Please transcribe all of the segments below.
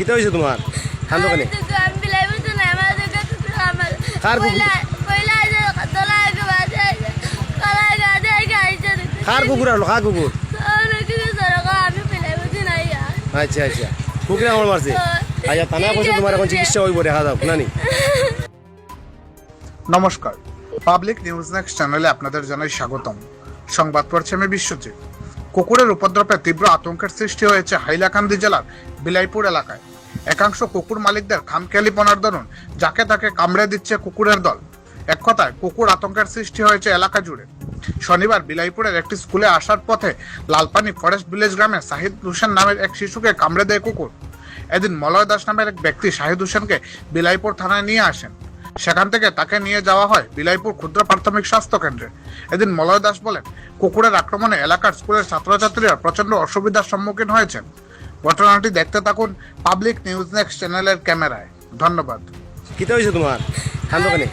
কিতা হয়েছে তোমার খান্দো কেন কার কুকুর আসলো কার কুকুর আচ্ছা আচ্ছা কুকুরে আমার মারছে আচ্ছা থানা করছে তোমার এখন চিকিৎসা হইব দেখা যাও নানি। নমস্কার, পাবলিক নিউজ নেক্সট চ্যানেলে আপনাদের জানাই স্বাগতম। সংবাদ পড়ছে আমি বিশ্বজিৎ। কুকুরের উপদ্রবে তীব্র আতঙ্কের সৃষ্টি হয়েছে হাইলাকান্দি জেলার বিলাইপুর এলাকায়। একাংশ কুকুর মালিকদের খামখেয়ালিপনার দরুন যাকে তাকে কামড়ে দিচ্ছে কুকুরের দল। এক কথায় কুকুর আতঙ্কের সৃষ্টি হয়েছে এলাকা জুড়ে। শনিবার বিলাইপুরের একটি স্কুলে আসার পথে লালপানি ফরেস্ট ভিলেজ গ্রামে শাহিদ হোসেন নামের এক শিশুকে কামড়ে দেয় কুকুর। এদিন মলয় দাস নামের এক ব্যক্তি শাহিদ হোসেনকে বিলাইপুর থানায় নিয়ে আসেন। সেখান থেকে তাকে নিয়ে যাওয়া হয় বিলাইপুর ক্ষুদ্র প্রাথমিক স্বাস্থ্য কেন্দ্রে। এদিন মলয় দাস বলেন, কুকুরের আক্রমণে এলাকার স্কুলের ছাত্রছাত্রীরা প্রচন্ড অসুবিধার সম্মুখীন হয়েছেন। ঘটনাটি দেখতে থাকুন পাবলিক নিউজ নেক্সট চ্যানেলের ক্যামেরায়। ধন্যবাদ। কিতা হয়েছে তোমার খান্দো কেন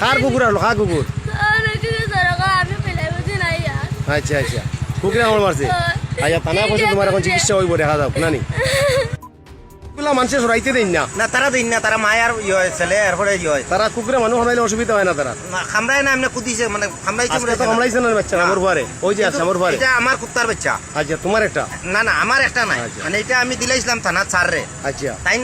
কার কুকুর আসলো কার কুকুর আচ্ছা আচ্ছা কুকুরে আমার মারছে আচ্ছা থানা করছে তোমার এখন চিকিৎসা হইব দেখা যাও নানি। মানুষের সরাইতে দেন না না তারা দিন না তারা মায়ার ছেলে এরপরে তারা কুকুরে মানুষ হামাইলে অসুবিধা হয় না তারা খামড়ায় না এমনি কুদিছে মানে খামড়াইছে আজকে তো কামড়াইছে না বাচ্চা আমার ঘরে ওই যে আছে আমার ঘরে এটা আমার কুত্তার বাচ্চা। আচ্ছা তোমার একটা না না আমার একটা নাই আচ্ছা। মানে এটা আমি দিলাইছিলাম থানা ছাড় রে আচ্ছা তাই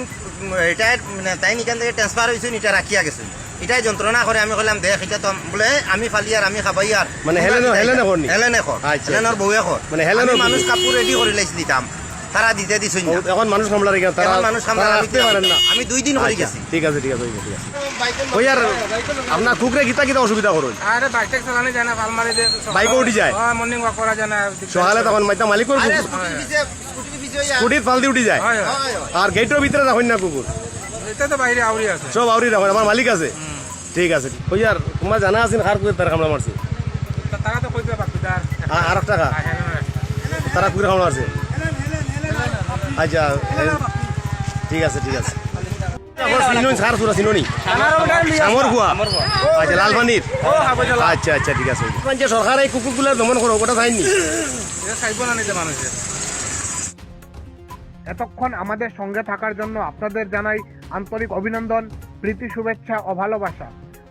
এটা মানে তাই এখান থেকে ট্রান্সফার হয়েছে এটা রাখিয়া গেছে এটাই যন্ত্রণা করে আমি কইলাম দেখ এটা তো বলে আমি ফালি আর আমি খাবাই আর মানে হেলেনে করনি হেলেনে কর আচ্ছা। হেলেনের বউয়ে কর মানে হেলেনের আমি মানুষ কাপড় রেডি করে লাইছি দিতাম তারা দিতে দিছই না এখন মানুষ কামড়া রেখে তারা এখন মানুষ খামড়া আসতে পারেন না আমি 2 দিন হয়ে আচ্ছা, গেছি। ঠিক আছে ঠিক আছে ঠিক আছে ওই আর আপনার কুকুরে কিতা কিতা অসুবিধা করুন আরে বাইক চালানো যায় না আলমারি দিয়ে বাইকে উঠি যায় মর্নিং ওয়াক করা যায় না সকালে তখন মাইতা মালিক করে স্কুটির ফাল দিয়ে উঠি যায় হয়, হয়। আর গেটের ভিতরে রাখুন না কুকুর এটা তো বাইরে আউরি আছে সব আউরি রাখুন আমার মালিক আছে ঠিক আছে ওই আর তোমার জানা আছে কার কুকুর তারা কামড়া মারছে তারা তো কইতে পারবে তার আর এক টাকা তারা কুকুর কামড়া মারছে আচ্ছা ঠিক আছে ঠিক আছে সার সুরা চিনি সামর গুয়া আচ্ছা লালপানির আচ্ছা আচ্ছা ঠিক আছে সরকার এই কুকুরগুলো দমন করো ওটা চাইনি খাইব না নিজে মানুষের। এতক্ষণ আমাদের সঙ্গে থাকার জন্য আপনাদের জানাই আন্তরিক অভিনন্দন, প্রীতি, শুভেচ্ছা ও ভালোবাসা।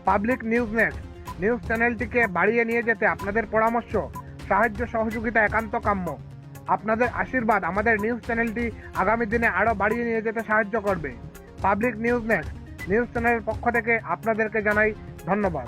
পাবলিক নিউজ নেক্সট নিউজ চ্যানেলটিকে বাড়িয়ে নিয়ে যেতে আপনাদের পরামর্শ, সাহায্য, সহযোগিতা একান্ত কাম্য। আপনাদের আশীর্বাদ আমাদের নিউজ চ্যানেলটি আগামী দিনে আরও বাড়িয়ে নিয়ে যেতে সাহায্য করবে। পাবলিক নিউজ নেক্সট নিউজ চ্যানেলের পক্ষ থেকে আপনাদেরকে জানাই ধন্যবাদ।